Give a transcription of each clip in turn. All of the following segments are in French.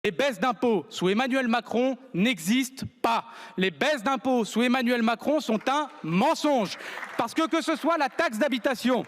Les baisses d'impôts sous Emmanuel Macron n'existent pas. Les baisses d'impôts sous Emmanuel Macron sont un mensonge. Parce que ce soit la taxe d'habitation,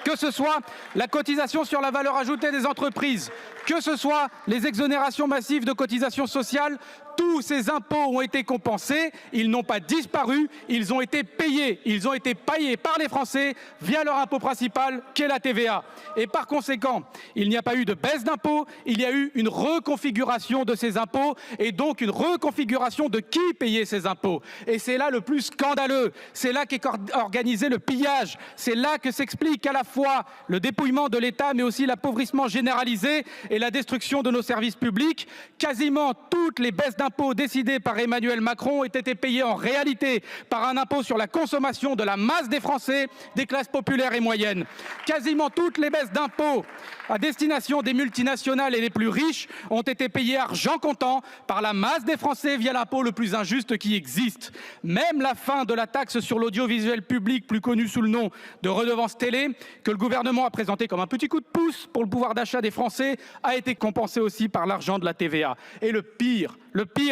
que ce soit la cotisation sur la valeur ajoutée des entreprises, que ce soit les exonérations massives de cotisations sociales, tous ces impôts ont été compensés, ils n'ont pas disparu, ils ont été payés. Ils ont été payés par les Français via leur impôt principal qu'est la TVA. Et par conséquent, il n'y a pas eu de baisse d'impôts, il y a eu une reconfiguration de ces impôts et donc une reconfiguration de qui payait ces impôts. Et c'est là le plus scandaleux, c'est là qu'est organisé le pillage, c'est là que s'explique à la fois le dépouillement de l'État mais aussi l'appauvrissement généralisé et la destruction de nos services publics. Quasiment toutes les baisses d'impôts décidées par Emmanuel Macron ont été payées en réalité par un impôt sur la consommation de la masse des Français, des classes populaires et moyennes. Quasiment toutes les baisses d'impôts à destination des multinationales et les plus riches ont été payées argent comptant par la masse des Français via l'impôt le plus injuste qui existe. Même la fin de la taxe sur l'audiovisuel public, plus connue sous le nom de redevance télé, que le gouvernement a présenté comme un petit coup de pouce pour le pouvoir d'achat des Français, a été compensée aussi par l'argent de la TVA. Et le pire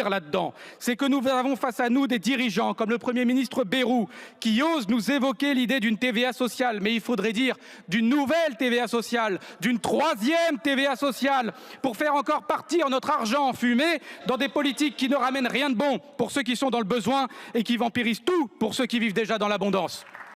là-dedans, c'est que nous avons face à nous des dirigeants comme le Premier ministre Bayrou qui osent nous évoquer l'idée d'une TVA sociale, mais il faudrait dire d'une nouvelle TVA sociale, d'une troisième TVA sociale, pour faire encore partir notre argent en fumée dans des politiques qui ne ramènent rien de bon pour ceux qui sont dans le besoin et qui vampirisent tout pour ceux qui vivent déjà dans l'abondance.